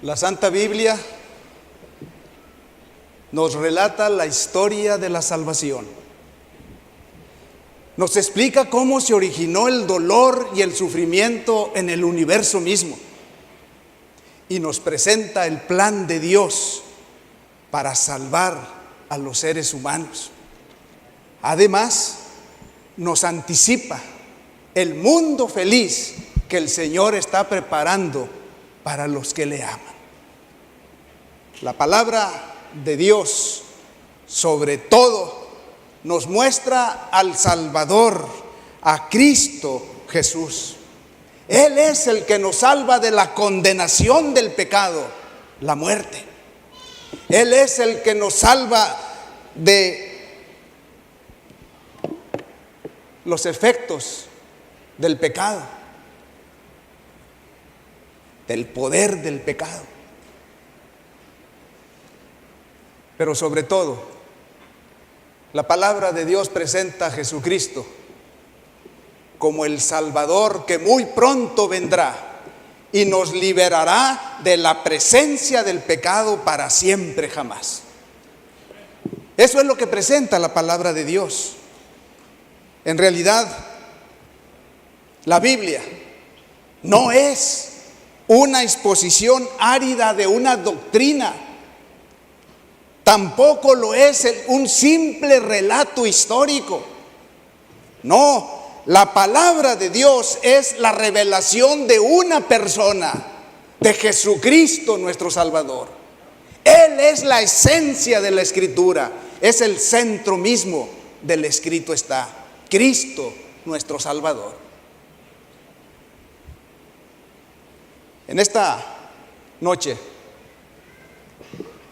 La Santa Biblia nos relata la historia de la salvación. Nos explica cómo se originó el dolor y el sufrimiento en el universo mismo. Y nos presenta el plan de Dios para salvar a los seres humanos. Además, nos anticipa el mundo feliz que el Señor está preparando para los que le aman. La palabra de Dios, sobre todo, nos muestra al Salvador, a Cristo Jesús. Él es el que nos salva de la condenación del pecado, la muerte. Él es el que nos salva de los efectos del pecado, del poder del pecado. Pero sobre todo, la palabra de Dios presenta a Jesucristo como el Salvador que muy pronto vendrá y nos liberará de la presencia del pecado para siempre jamás. Eso es lo que presenta la palabra de Dios. En realidad, la Biblia no es una exposición árida de una doctrina. Tampoco lo es un simple relato histórico. No, la palabra de Dios es la revelación de una persona, de Jesucristo nuestro Salvador. Él es la esencia de la Escritura, es el centro mismo del escrito está. Cristo nuestro Salvador. En esta noche,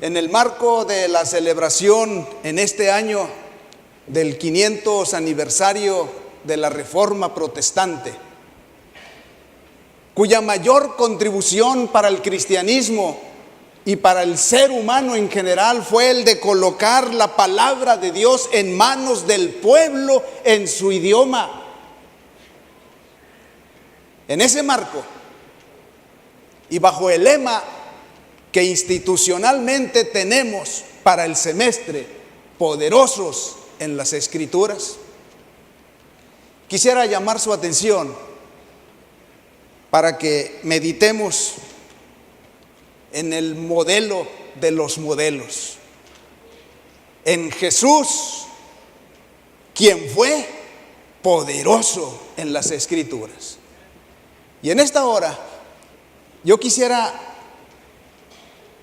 en el marco de la celebración en este año del 500 aniversario de la Reforma Protestante, cuya mayor contribución para el cristianismo y para el ser humano en general fue el de colocar la palabra de Dios en manos del pueblo en su idioma. En ese marco y bajo el lema que institucionalmente tenemos para el semestre, poderosos en las Escrituras, quisiera llamar su atención para que meditemos en el modelo de los modelos, en Jesús, quien fue poderoso en las Escrituras. Y en esta hora yo quisiera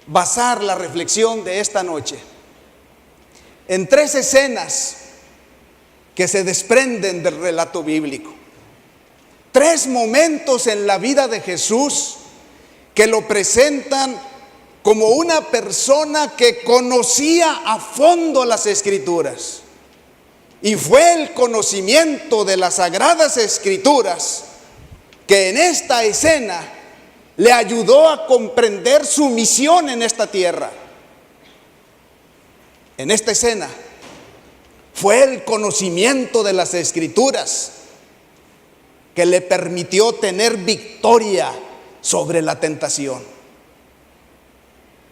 basar la reflexión de esta noche en tres escenas que se desprenden del relato bíblico. Tres momentos en la vida de Jesús que lo presentan como una persona que conocía a fondo las Escrituras. Y fue el conocimiento de las Sagradas Escrituras que en esta escena le ayudó a comprender su misión en esta tierra. En esta escena fue el conocimiento de las Escrituras que le permitió tener victoria sobre la tentación.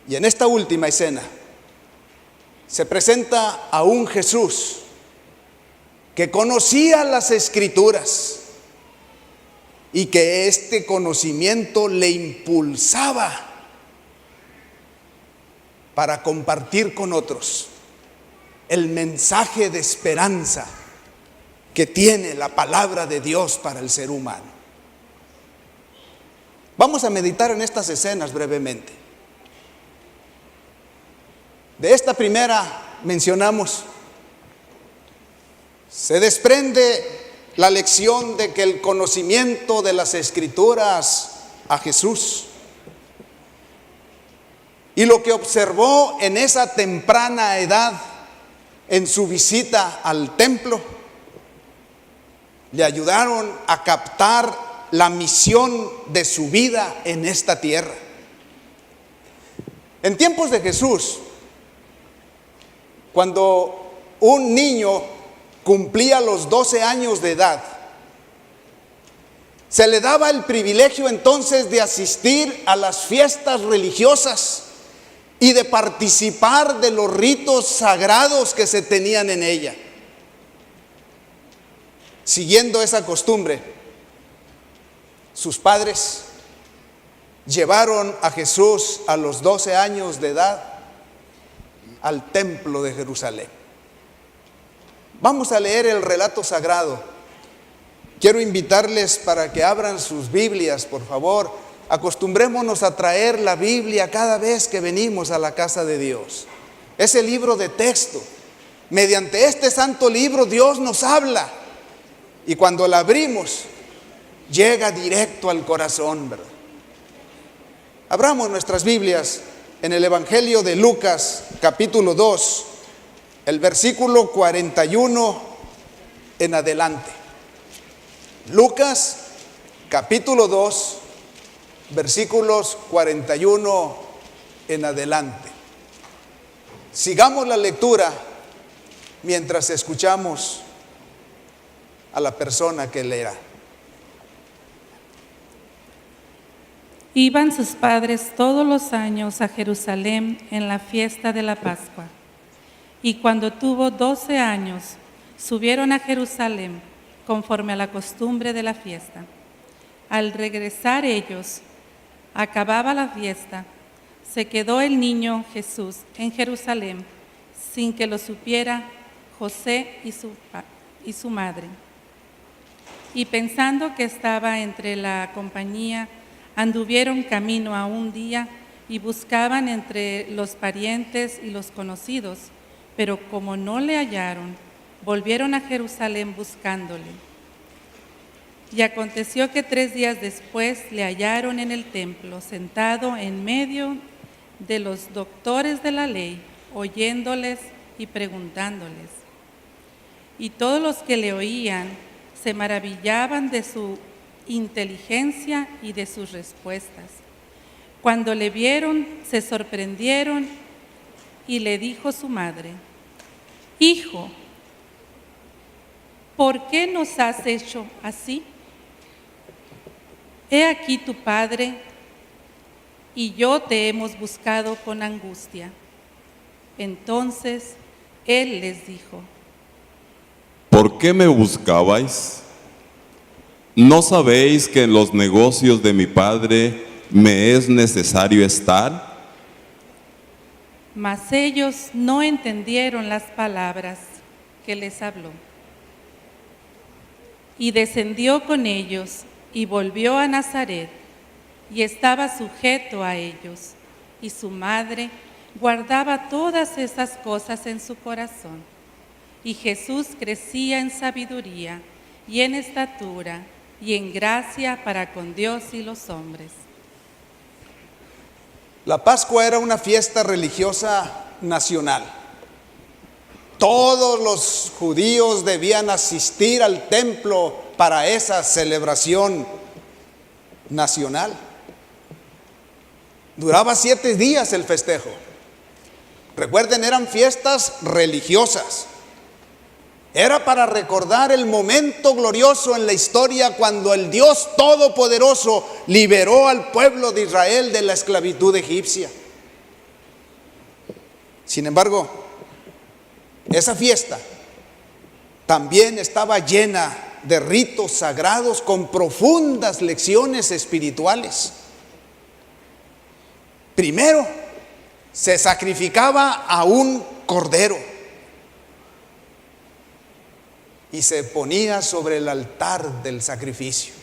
Y en esta última escena se presenta a un Jesús que conocía las Escrituras y que este conocimiento le impulsaba para compartir con otros el mensaje de esperanza que tiene la palabra de Dios para el ser humano. Vamos a meditar en estas escenas brevemente. De esta primera mencionamos, se desprende la lección de que el conocimiento de las Escrituras a Jesús y lo que observó en esa temprana edad en su visita al templo le ayudaron a captar la misión de su vida en esta tierra. En tiempos de Jesús, cuando un niño cumplía los 12 años de edad, Se le daba el privilegio entonces de asistir a las fiestas religiosas y de participar de los ritos sagrados que se tenían en ella. Siguiendo esa costumbre, sus padres llevaron a Jesús a los 12 años de edad al templo de Jerusalén. Vamos a leer el relato sagrado. Quiero invitarles para que abran sus Biblias, por favor. Acostumbrémonos a traer la Biblia cada vez que venimos a la casa de Dios. Ese libro de texto. Mediante este santo libro Dios nos habla. Y cuando la abrimos, llega directo al corazón, ¿verdad? Abramos nuestras Biblias en el Evangelio de Lucas, capítulo 2, el versículo 41 en adelante. Lucas, capítulo 2, versículos 41 en adelante. Sigamos la lectura mientras escuchamos a la persona que leerá. Iban sus padres todos los años a Jerusalén en la fiesta de la Pascua. Y cuando tuvo 12 años, subieron a Jerusalén conforme a la costumbre de la fiesta. Al regresar ellos, acababa la fiesta, se quedó el niño Jesús en Jerusalén sin que lo supiera José y su madre. Y pensando que estaba entre la compañía, anduvieron camino a un día y buscaban entre los parientes y los conocidos, pero como no le hallaron, volvieron a Jerusalén buscándole. Y aconteció que 3 días después le hallaron en el templo, sentado en medio de los doctores de la ley, oyéndoles y preguntándoles. Y todos los que le oían se maravillaban de su inteligencia y de sus respuestas. Cuando le vieron, se sorprendieron y le dijo su madre: Hijo, ¿por qué nos has hecho así? He aquí tu padre y yo te hemos buscado con angustia. Entonces él les dijo: ¿Por qué me buscabais? ¿No sabéis que en los negocios de mi padre me es necesario estar? Mas ellos no entendieron las palabras que les habló. Y descendió con ellos y volvió a Nazaret, y estaba sujeto a ellos, y su madre guardaba todas esas cosas en su corazón. Y Jesús crecía en sabiduría y en estatura y en gracia para con Dios y los hombres. La Pascua era una fiesta religiosa nacional. Todos los judíos debían asistir al templo para esa celebración nacional. Duraba 7 días el festejo. Recuerden, eran fiestas religiosas. Era para recordar el momento glorioso en la historia cuando el Dios Todopoderoso liberó al pueblo de Israel de la esclavitud egipcia. Sin embargo, esa fiesta también estaba llena de ritos sagrados con profundas lecciones espirituales. Primero, se sacrificaba a un cordero y se ponía sobre el altar del sacrificio.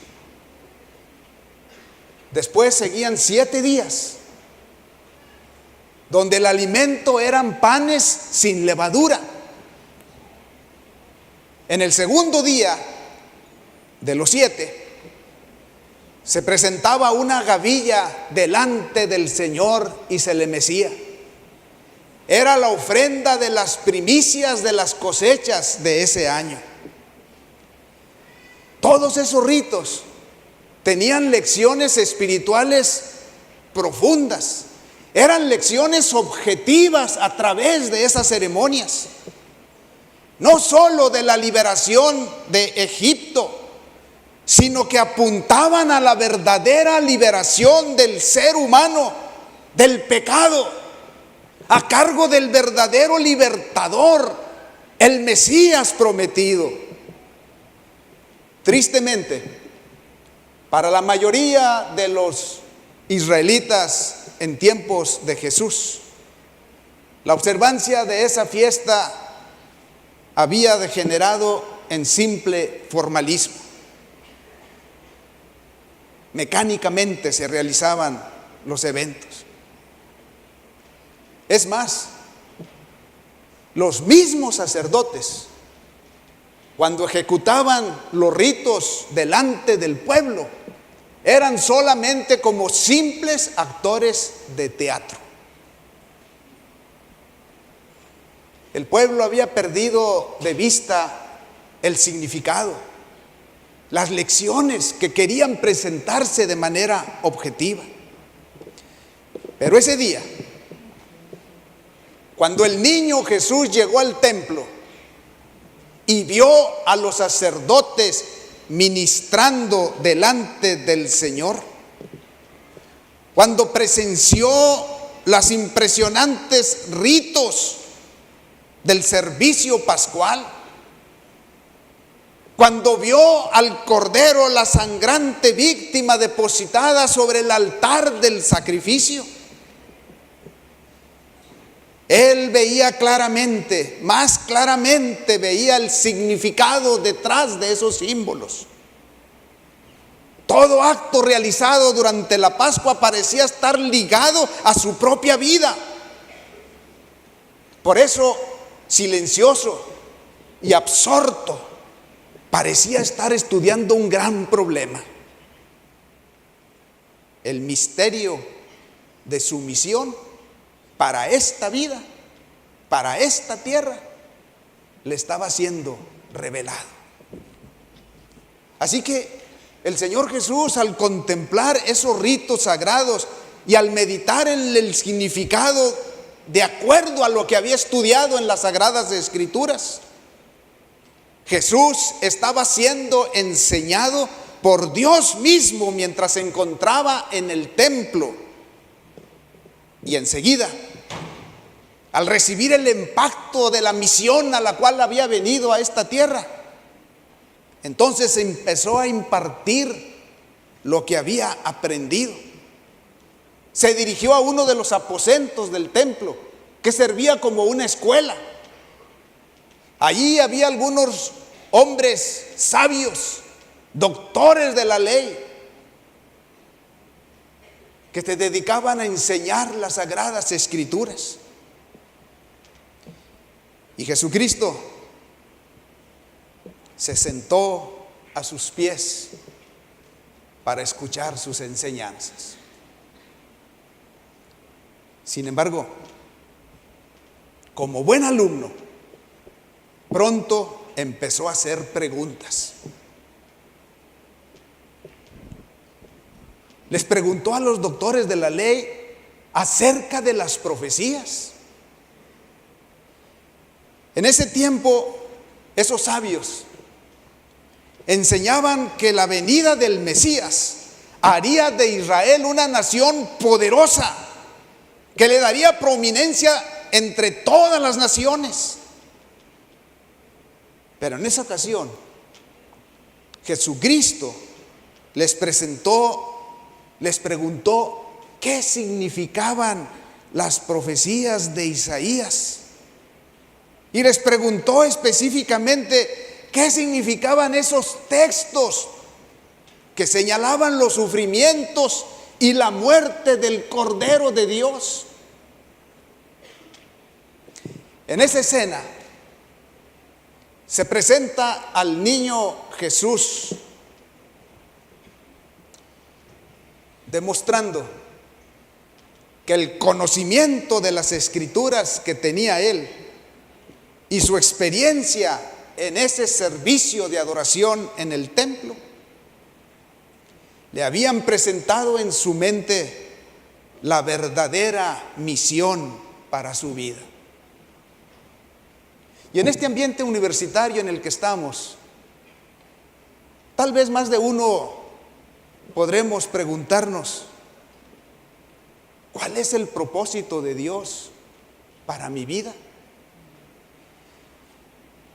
Después seguían 7 días, donde el alimento eran panes sin levadura. En el segundo día de los 7, se presentaba una gavilla delante del Señor y se le mecía. Era la ofrenda de las primicias de las cosechas de ese año. Todos esos ritos tenían lecciones espirituales profundas. Eran lecciones objetivas a través de esas ceremonias. No solo de la liberación de Egipto, sino que apuntaban a la verdadera liberación del ser humano del pecado, a cargo del verdadero libertador, el Mesías prometido. Tristemente, para la mayoría de los israelitas en tiempos de Jesús, la observancia de esa fiesta había degenerado en simple formalismo. Mecánicamente se realizaban los eventos. Es más, los mismos sacerdotes, cuando ejecutaban los ritos delante del pueblo, eran solamente como simples actores de teatro. El pueblo había perdido de vista el significado, las lecciones que querían presentarse de manera objetiva. Pero ese día, cuando el niño Jesús llegó al templo y vio a los sacerdotes ministrando delante del Señor, cuando presenció los impresionantes ritos del servicio pascual, cuando vio al Cordero, la sangrante víctima depositada sobre el altar del sacrificio, él veía claramente, más claramente veía el significado detrás de esos símbolos. Todo acto realizado durante la Pascua parecía estar ligado a su propia vida. Por eso, silencioso y absorto, parecía estar estudiando un gran problema: el misterio de su misión para esta vida, para esta tierra, le estaba siendo revelado. Así que el Señor Jesús, al contemplar esos ritos sagrados y al meditar en el significado de acuerdo a lo que había estudiado en las Sagradas Escrituras, Jesús estaba siendo enseñado por Dios mismo mientras se encontraba en el templo. Y enseguida, al recibir el impacto de la misión a la cual había venido a esta tierra, entonces empezó a impartir lo que había aprendido. Se dirigió a uno de los aposentos del templo, que servía como una escuela. Allí había algunos hombres sabios, doctores de la ley, que se dedicaban a enseñar las Sagradas Escrituras. Y Jesucristo se sentó a sus pies para escuchar sus enseñanzas. Sin embargo, como buen alumno, pronto empezó a hacer preguntas. Les preguntó a los doctores de la ley acerca de las profecías. En ese tiempo, esos sabios enseñaban que la venida del Mesías haría de Israel una nación poderosa, que le daría prominencia entre todas las naciones. Pero en esa ocasión, Jesucristo les preguntó qué significaban las profecías de Isaías. Y les preguntó específicamente qué significaban esos textos que señalaban los sufrimientos y la muerte del Cordero de Dios. En esa escena se presenta al niño Jesús, demostrando que el conocimiento de las Escrituras que tenía él y su experiencia en ese servicio de adoración en el templo le habían presentado en su mente la verdadera misión para su vida. Y en este ambiente universitario en el que estamos, Tal vez más de uno podremos preguntarnos, ¿cuál es el propósito de Dios para mi vida?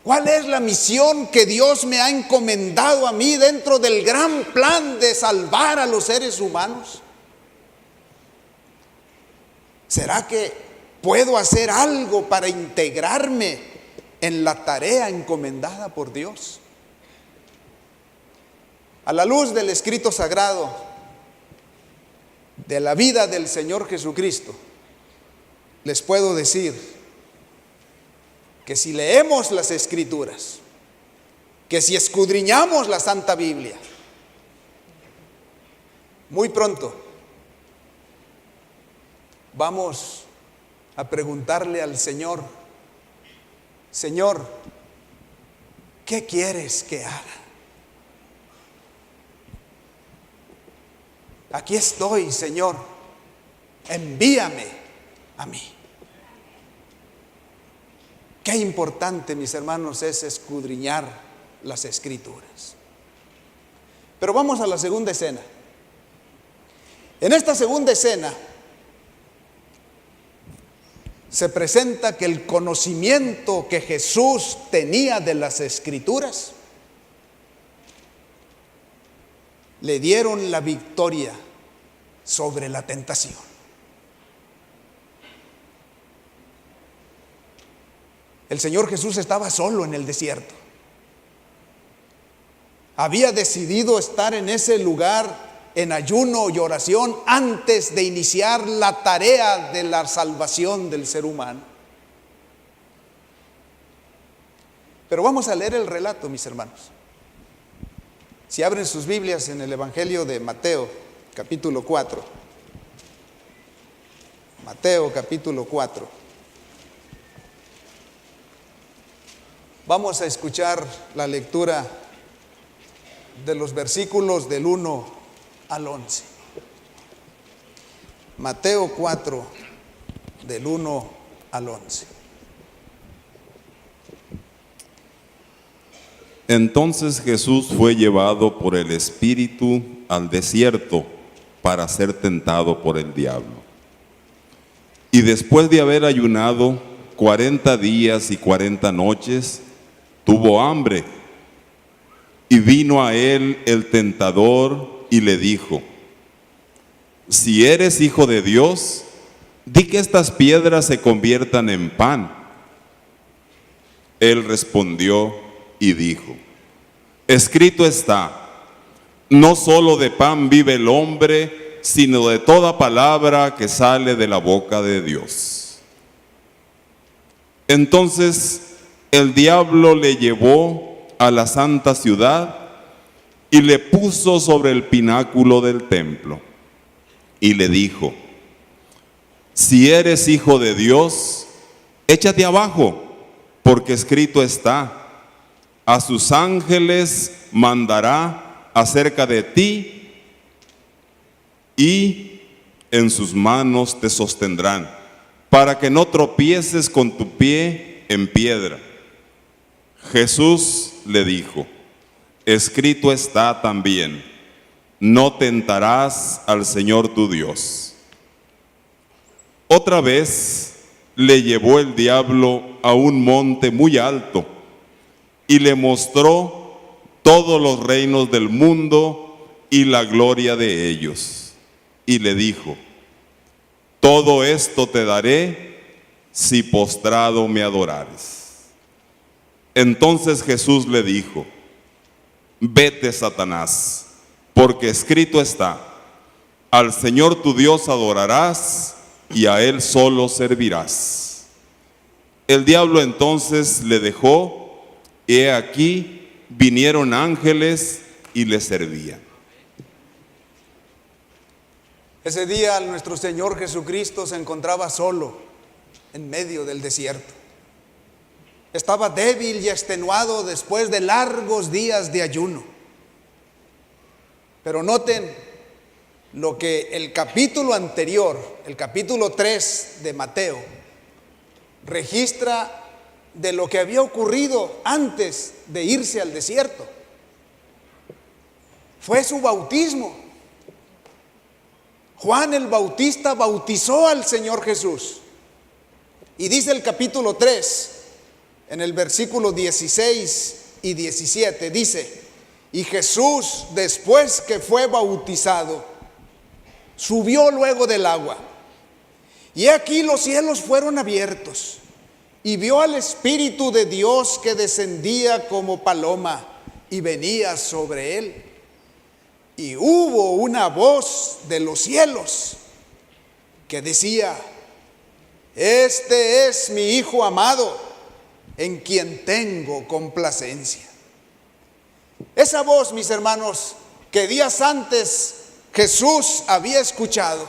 ¿Cuál es la misión que Dios me ha encomendado a mí dentro del gran plan de salvar a los seres humanos? ¿Será que puedo hacer algo para integrarme en la tarea encomendada por Dios? A la luz del escrito sagrado de la vida del Señor Jesucristo, les puedo decir que si leemos las Escrituras, que si escudriñamos la Santa Biblia, muy pronto vamos a preguntarle al Señor: Señor, ¿qué quieres que haga? Aquí estoy, Señor, envíame a mí. Qué importante, mis hermanos, es escudriñar las Escrituras. Pero vamos a la segunda escena. En esta segunda escena se presenta que el conocimiento que Jesús tenía de las Escrituras le dieron la victoria sobre la tentación. El Señor Jesús estaba solo en el desierto. Había decidido estar en ese lugar en ayuno y oración antes de iniciar la tarea de la salvación del ser humano. Pero vamos a leer el relato, mis hermanos. Si abren sus Biblias en el Evangelio de Mateo, capítulo 4. Mateo, capítulo 4. Vamos a escuchar la lectura de los versículos del 1 al 11. Mateo 4, del 1 al 11. Entonces Jesús fue llevado por el Espíritu al desierto para ser tentado por el diablo. Y después de haber ayunado 40 días y 40 noches, tuvo hambre. Y vino a él el tentador y le dijo: si eres hijo de Dios, di que estas piedras se conviertan en pan. Él respondió y dijo: escrito está, no solo de pan vive el hombre, sino de toda palabra que sale de la boca de Dios. Entonces el diablo le llevó a la santa ciudad y le puso sobre el pináculo del templo y le dijo: si eres hijo de Dios, échate abajo, porque escrito está, a sus ángeles mandará acerca de ti y en sus manos te sostendrán, para que no tropieces con tu pie en piedra. Jesús le dijo: escrito está también, no tentarás al Señor tu Dios. Otra vez le llevó el diablo a un monte muy alto y le mostró todos los reinos del mundo y la gloria de ellos. Y le dijo: todo esto te daré si postrado me adorares. Entonces Jesús le dijo: vete, Satanás, porque escrito está, al Señor tu Dios adorarás y a Él solo servirás. El diablo entonces le dejó, y he aquí vinieron ángeles y le servían. Ese día nuestro Señor Jesucristo se encontraba solo en medio del desierto. Estaba débil y extenuado después de largos días de ayuno. Pero noten lo que el capítulo anterior, el capítulo 3 de Mateo, registra de lo que había ocurrido antes de irse al desierto. fue su bautismo. Juan el Bautista bautizó al Señor Jesús. Y dice el capítulo 3, en el versículo 16 y 17, dice: y Jesús, después que fue bautizado, subió luego del agua. Y aquí los cielos fueron abiertos, y vio al Espíritu de Dios que descendía como paloma y venía sobre él. Y hubo una voz de los cielos que decía: este es mi Hijo amado, en quien tengo complacencia. Esa voz, mis hermanos, que días antes Jesús había escuchado,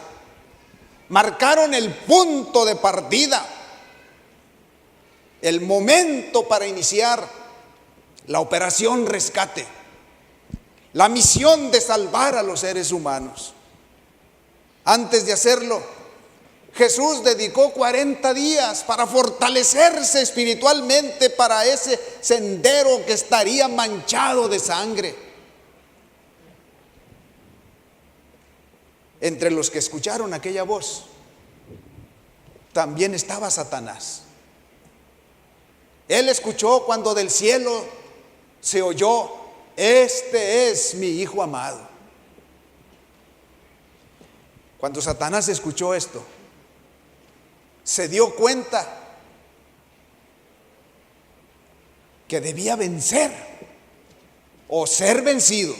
marcaron el punto de partida, el momento para iniciar la operación rescate, la misión de salvar a los seres humanos. Antes de hacerlo, Jesús dedicó 40 días para fortalecerse espiritualmente para ese sendero que estaría manchado de sangre. Entre los que escucharon aquella voz, también estaba Satanás. Él escuchó cuando del cielo se oyó: este es mi Hijo amado. Cuando Satanás escuchó esto, se dio cuenta que debía vencer o ser vencido.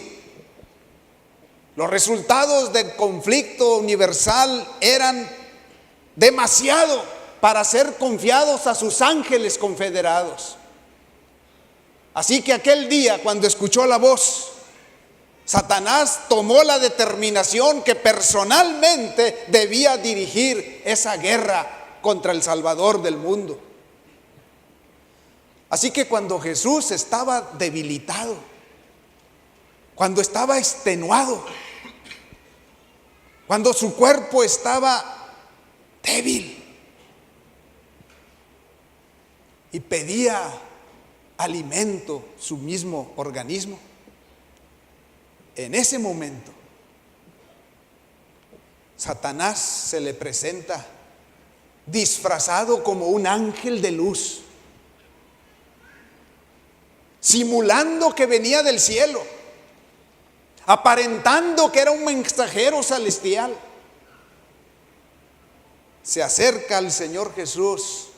Los resultados del conflicto universal eran demasiado para ser confiados a sus ángeles confederados. Así que aquel día, cuando escuchó la voz, Satanás tomó la determinación que personalmente debía dirigir esa guerra contra el Salvador del mundo. Así que cuando Jesús estaba debilitado, cuando estaba extenuado, cuando su cuerpo estaba débil y pedía alimento su mismo organismo, en ese momento Satanás se le presenta disfrazado como un ángel de luz, simulando que venía del cielo, aparentando que era un mensajero celestial. Se acerca al Señor Jesús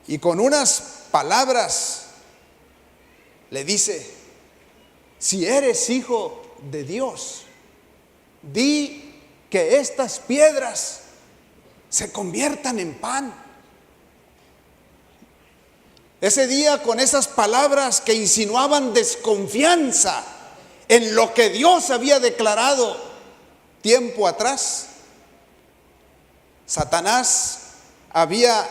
y con unas palabras le dice: si eres hijo de Dios, di que estas piedras se conviertan en pan. Ese día, con esas palabras que insinuaban desconfianza en lo que Dios había declarado tiempo atrás, Satanás había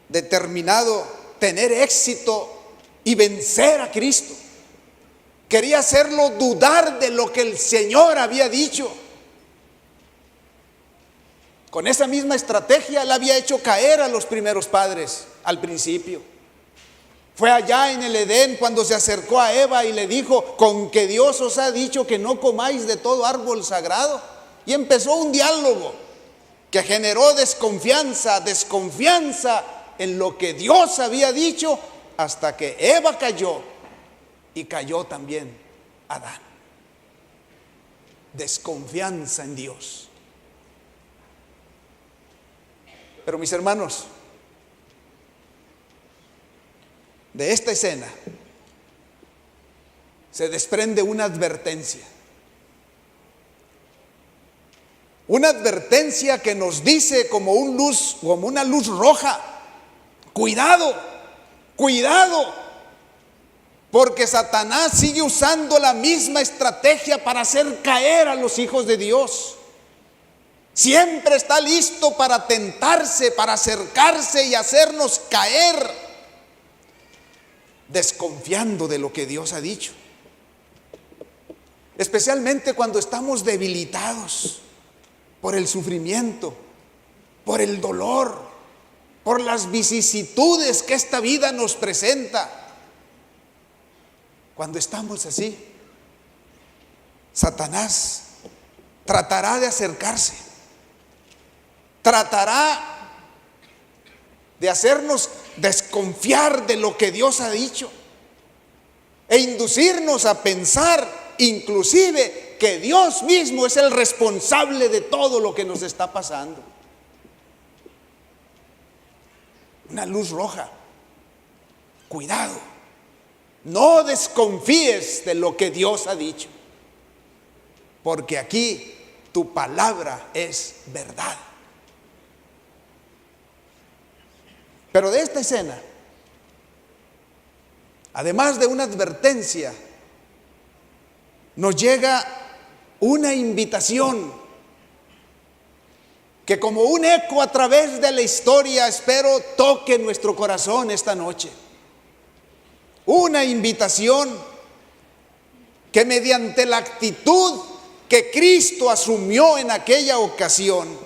determinado tener éxito y vencer a Cristo. Quería hacerlo dudar de lo que el Señor había dicho. Con esa misma estrategia él había hecho caer a los primeros padres al principio. Fue allá en el Edén cuando se acercó a Eva y le dijo: con que Dios os ha dicho que no comáis de todo árbol sagrado. Y empezó un diálogo que generó desconfianza en lo que Dios había dicho, hasta que Eva cayó y cayó también Adán. Desconfianza en Dios. Pero mis hermanos, de esta escena se desprende una advertencia. Una advertencia que nos dice como una luz roja: cuidado, cuidado, porque Satanás sigue usando la misma estrategia para hacer caer a los hijos de Dios. Siempre está listo para tentarse, para acercarse y hacernos caer, desconfiando de lo que Dios ha dicho. Especialmente cuando estamos debilitados por el sufrimiento, por el dolor, por las vicisitudes que esta vida nos presenta. Cuando estamos así, Satanás tratará de acercarse, tratará de hacernos desconfiar de lo que Dios ha dicho e inducirnos a pensar inclusive que Dios mismo es el responsable de todo lo que nos está pasando. Una luz roja. Cuidado, no desconfíes de lo que Dios ha dicho, porque aquí tu palabra es verdad. Pero de esta escena, además de una advertencia, nos llega una invitación que como un eco a través de la historia espero toque nuestro corazón esta noche. Una invitación que mediante la actitud que Cristo asumió en aquella ocasión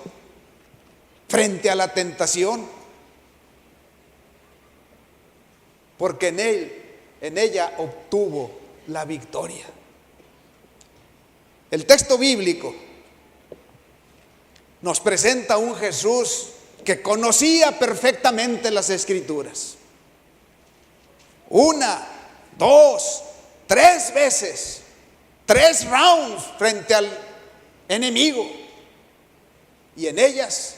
frente a la tentación, porque en ella obtuvo la victoria. El texto bíblico nos presenta un Jesús que conocía perfectamente las Escrituras. 1, 2, 3 veces, 3 rounds frente al enemigo, y en ellas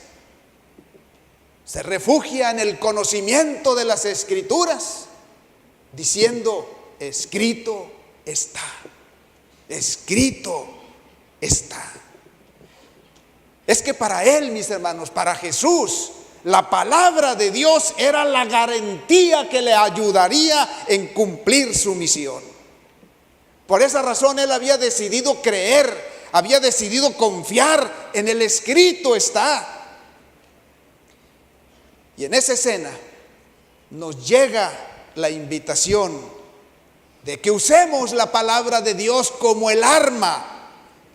se refugia en el conocimiento de las Escrituras, diciendo: escrito está, escrito está. Es que para él, mis hermanos, para Jesús, la palabra de Dios era la garantía que le ayudaría en cumplir su misión. Por esa razón él había decidido creer, había decidido confiar en el escrito está. Y en esa escena nos llega la invitación de que usemos la palabra de Dios como el arma,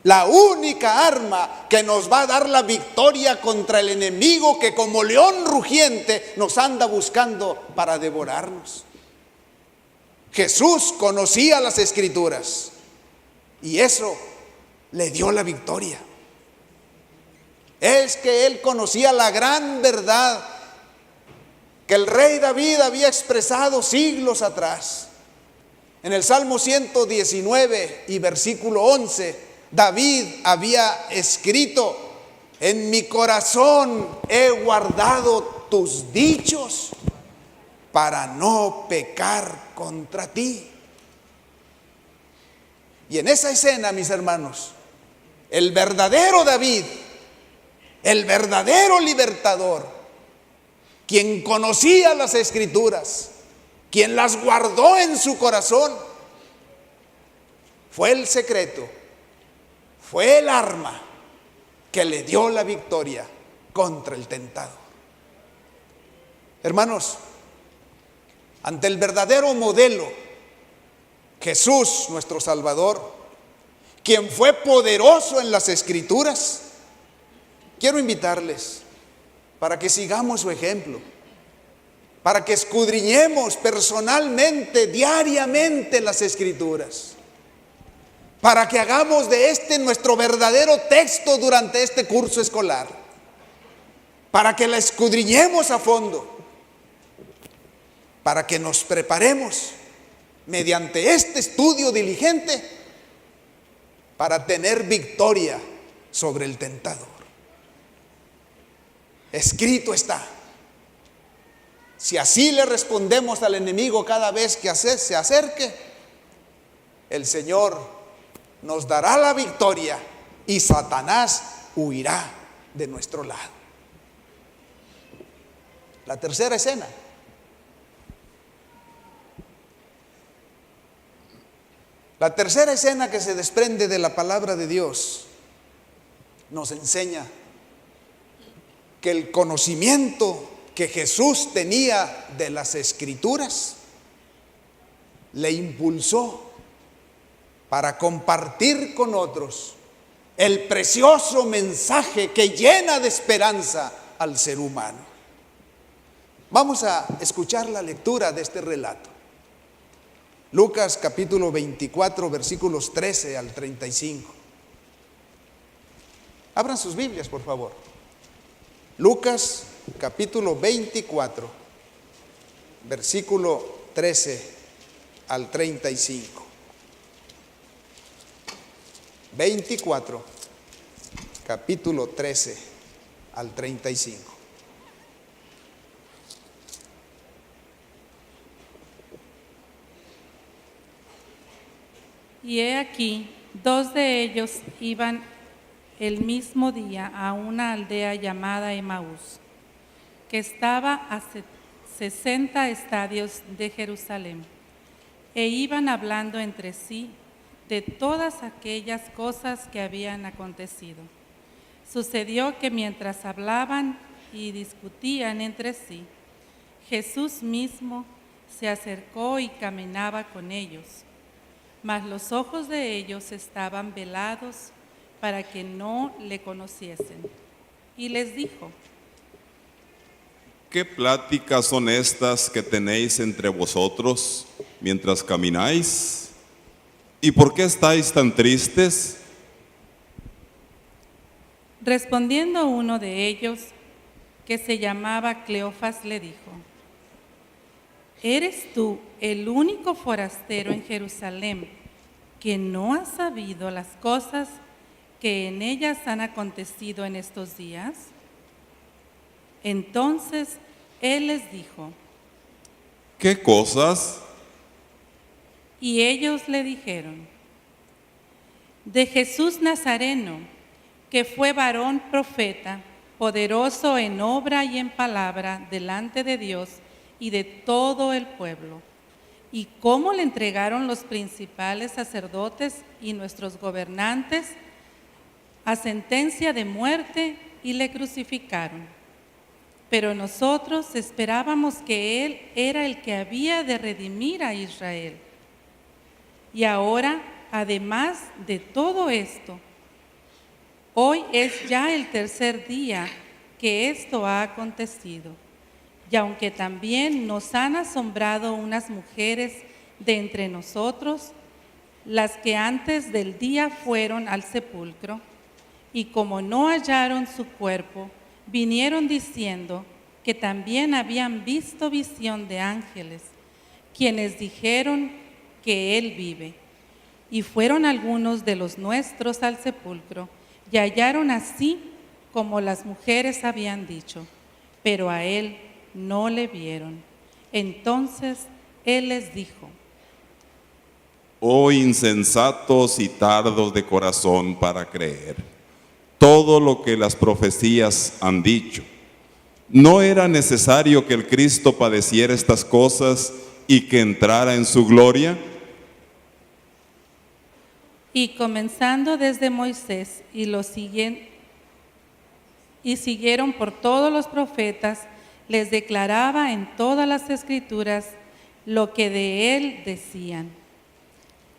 la única arma que nos va a dar la victoria contra el enemigo que como león rugiente nos anda buscando para devorarnos. Jesús conocía las Escrituras y eso le dio la victoria. Es que él conocía la gran verdad que el rey David había expresado siglos atrás. En el Salmo 119 y versículo 11, David había escrito: en mi corazón he guardado tus dichos para no pecar contra ti. Y en esa escena, mis hermanos, el verdadero David, el verdadero libertador, quien conocía las Escrituras, quien las guardó en su corazón, fue el secreto, fue el arma que le dio la victoria contra el tentador. Hermanos, ante el verdadero modelo, Jesús nuestro Salvador, quien fue poderoso en las Escrituras, quiero invitarles para que sigamos su ejemplo, para que escudriñemos personalmente, diariamente las Escrituras, para que hagamos de este nuestro verdadero texto durante este curso escolar, para que la escudriñemos a fondo, para que nos preparemos mediante este estudio diligente para tener victoria sobre el tentador. Escrito está. Si así le respondemos al enemigo cada vez que se acerque, el Señor nos dará la victoria y Satanás huirá de nuestro lado. La tercera escena. La tercera escena que se desprende de la palabra de Dios nos enseña que el conocimiento que Jesús tenía de las Escrituras le impulsó para compartir con otros el precioso mensaje que llena de esperanza al ser humano. Vamos a escuchar la lectura de este relato. Lucas capítulo 24, versículos 13 al 35. Abran sus Biblias, por favor. Lucas capítulo 24, versículo 13 al 35. 24, capítulo 13 al 35. Y he aquí, dos de ellos iban el mismo día a una aldea llamada Emaús, que estaba a 60 estadios de Jerusalén, e iban hablando entre sí de todas aquellas cosas que habían acontecido. Sucedió que mientras hablaban y discutían entre sí, Jesús mismo se acercó y caminaba con ellos, mas los ojos de ellos estaban velados para que no le conociesen. Y les dijo: ¿Qué pláticas son estas que tenéis entre vosotros mientras camináis? ¿Y por qué estáis tan tristes? Respondiendo uno de ellos, que se llamaba Cleofas, le dijo: ¿Eres tú el único forastero en Jerusalén que no ha sabido las cosas que en ellas han acontecido en estos días? Entonces él les dijo: ¿Qué cosas? Y ellos le dijeron: de Jesús Nazareno, que fue varón profeta, poderoso en obra y en palabra delante de Dios y de todo el pueblo, y cómo le entregaron los principales sacerdotes y nuestros gobernantes a sentencia de muerte y le crucificaron. Pero nosotros esperábamos que Él era el que había de redimir a Israel. Y ahora, además de todo esto, hoy es ya el tercer día que esto ha acontecido. Y aunque también nos han asombrado unas mujeres de entre nosotros, las que antes del día fueron al sepulcro, y como no hallaron su cuerpo, vinieron diciendo que también habían visto visión de ángeles, quienes dijeron que Él vive. Y fueron algunos de los nuestros al sepulcro, y hallaron así como las mujeres habían dicho, pero a Él no le vieron. Entonces Él les dijo: Oh insensatos y tardos de corazón para creer todo lo que las profecías han dicho. ¿No era necesario que el Cristo padeciera estas cosas y que entrara en su gloria? Y comenzando desde Moisés y siguieron por todos los profetas, les declaraba en todas las escrituras lo que de él decían.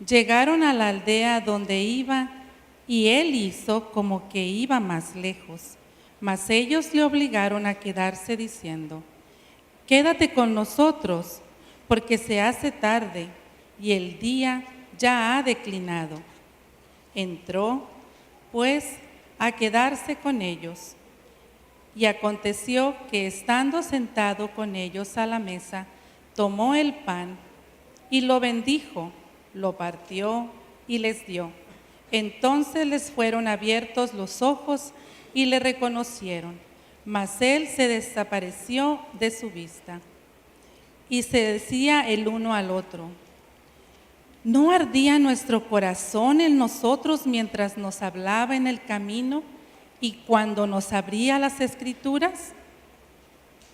Llegaron a la aldea donde iba, y él hizo como que iba más lejos, mas ellos le obligaron a quedarse diciendo: quédate con nosotros, porque se hace tarde y el día ya ha declinado. Entró, pues, a quedarse con ellos. Y aconteció que, estando sentado con ellos a la mesa, tomó el pan y lo bendijo, lo partió y les dio. Entonces les fueron abiertos los ojos y le reconocieron, mas él se desapareció de su vista. Y se decía el uno al otro: ¿no ardía nuestro corazón en nosotros mientras nos hablaba en el camino y cuando nos abría las Escrituras?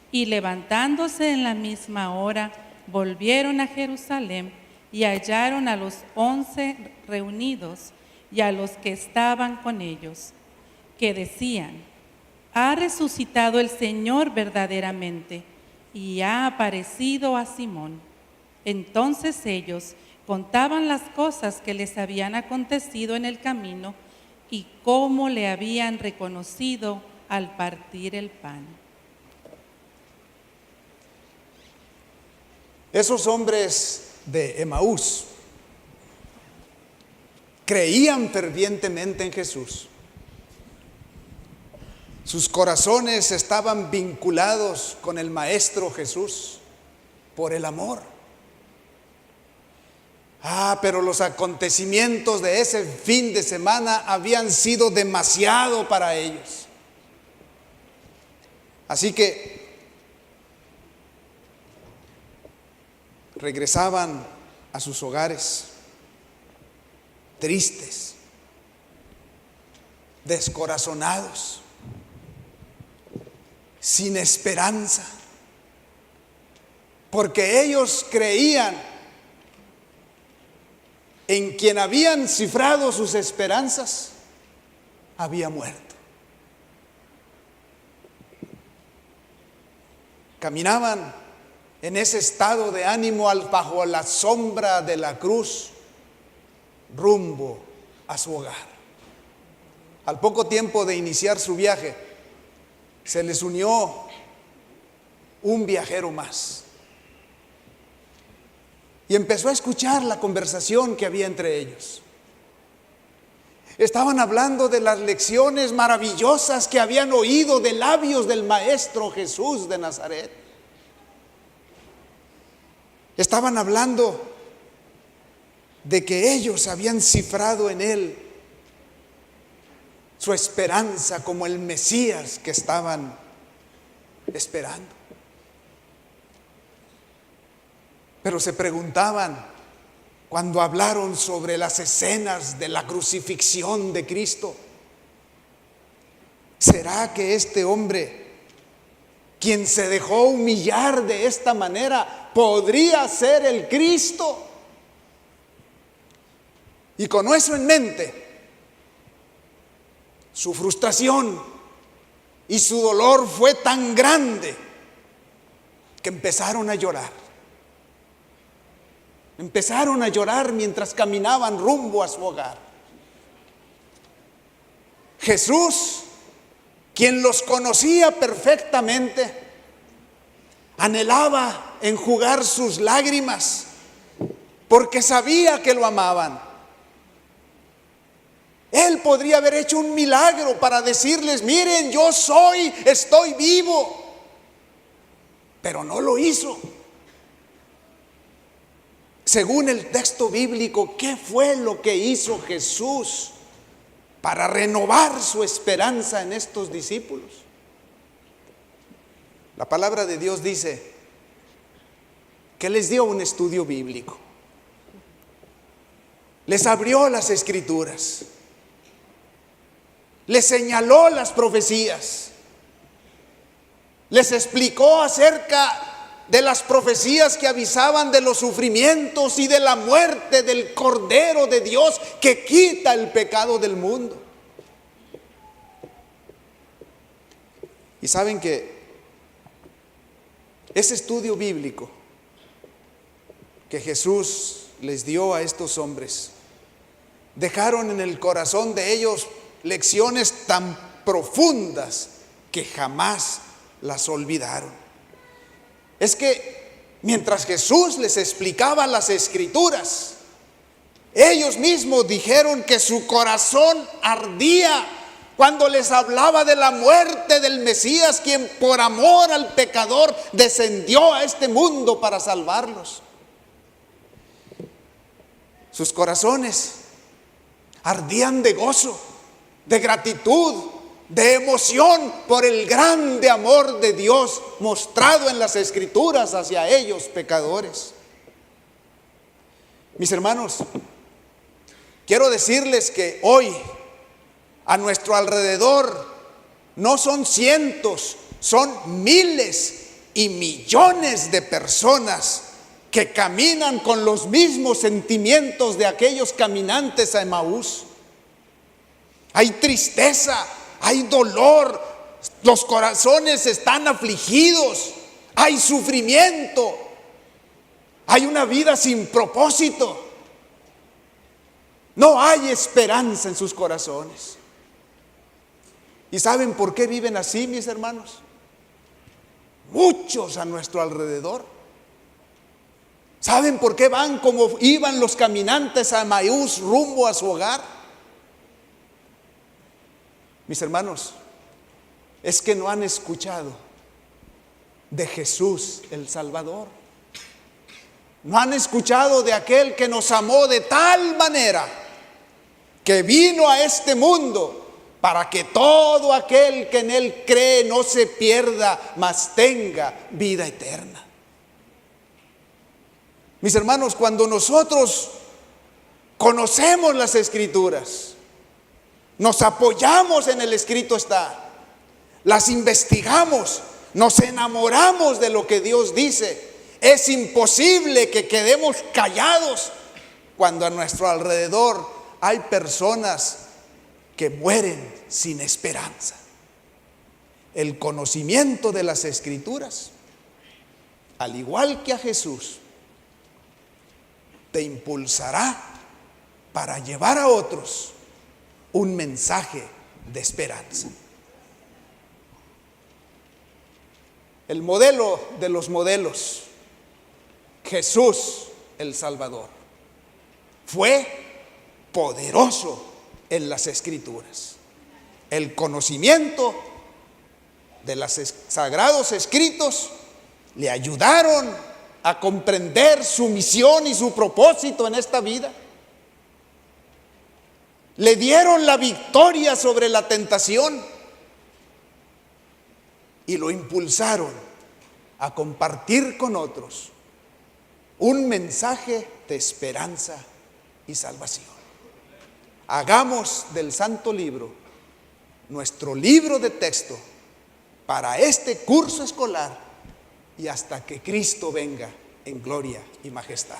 Y levantándose en la misma hora, volvieron a Jerusalén y hallaron a los 11 reunidos y a los que estaban con ellos, que decían: ha resucitado el Señor verdaderamente y ha aparecido a Simón. Entonces ellos contaban las cosas que les habían acontecido en el camino y cómo le habían reconocido al partir el pan. Esos hombres de Emaús creían fervientemente en Jesús. Sus corazones estaban vinculados con el Maestro Jesús por el amor. Pero los acontecimientos de ese fin de semana habían sido demasiado para ellos. Así que regresaban a sus hogares tristes, descorazonados, sin esperanza, porque ellos creían en quien habían cifrado sus esperanzas, había muerto. Caminaban en ese estado de ánimo bajo la sombra de la cruz, rumbo a su hogar. Al poco tiempo de iniciar su viaje, se les unió un viajero más y empezó a escuchar la conversación que había entre ellos. Estaban hablando de las lecciones maravillosas que habían oído de labios del Maestro Jesús de Nazaret. Estaban hablando de que ellos habían cifrado en Él su esperanza como el Mesías que estaban esperando. Pero se preguntaban, cuando hablaron sobre las escenas de la crucifixión de Cristo, ¿será que este hombre, quien se dejó humillar de esta manera, podría ser el Cristo? Y con eso en mente, su frustración y su dolor fue tan grande que empezaron a llorar. Empezaron a llorar mientras caminaban rumbo a su hogar. Jesús, quien los conocía perfectamente, anhelaba enjugar sus lágrimas porque sabía que lo amaban. Él podría haber hecho un milagro para decirles: miren, yo estoy vivo. Pero no lo hizo. Según el texto bíblico, ¿qué fue lo que hizo Jesús para renovar su esperanza en estos discípulos? La palabra de Dios dice que les dio un estudio bíblico. Les abrió las Escrituras. Les señaló las profecías. Les explicó acerca de las profecías que avisaban de los sufrimientos y de la muerte del Cordero de Dios que quita el pecado del mundo. Y saben que ese estudio bíblico que Jesús les dio a estos hombres, dejaron en el corazón de ellos lecciones tan profundas que jamás las olvidaron. Es que mientras Jesús les explicaba las Escrituras, ellos mismos dijeron que su corazón ardía cuando les hablaba de la muerte del Mesías, quien por amor al pecador descendió a este mundo para salvarlos. Sus corazones ardían de gozo, de gratitud, de emoción por el grande amor de Dios mostrado en las Escrituras hacia ellos pecadores. Mis hermanos, quiero decirles que hoy a nuestro alrededor no son cientos, son miles y millones de personas que caminan con los mismos sentimientos de aquellos caminantes a Emaús. Hay tristeza, hay dolor, los corazones están afligidos, hay sufrimiento, hay una vida sin propósito. No hay esperanza en sus corazones. ¿Y saben por qué viven así, mis hermanos? Muchos a nuestro alrededor ¿Saben por qué van como iban los caminantes a Maús rumbo a su hogar? Mis hermanos, es que no han escuchado de Jesús el Salvador. No han escuchado de aquel que nos amó de tal manera que vino a este mundo para que todo aquel que en Él cree no se pierda, mas tenga vida eterna. Mis hermanos, cuando nosotros conocemos las Escrituras, nos apoyamos en el escrito está, las investigamos, nos enamoramos de lo que Dios dice, es imposible que quedemos callados cuando a nuestro alrededor hay personas que mueren sin esperanza. El conocimiento de las Escrituras, al igual que a Jesús, te impulsará para llevar a otros un mensaje de esperanza. El modelo de los modelos, Jesús el Salvador, fue poderoso en las Escrituras. El conocimiento de los sagrados escritos le ayudaron a comprender su misión y su propósito en esta vida. Le dieron la victoria sobre la tentación y lo impulsaron a compartir con otros un mensaje de esperanza y salvación. Hagamos del Santo Libro nuestro libro de texto para este curso escolar y hasta que Cristo venga en gloria y majestad.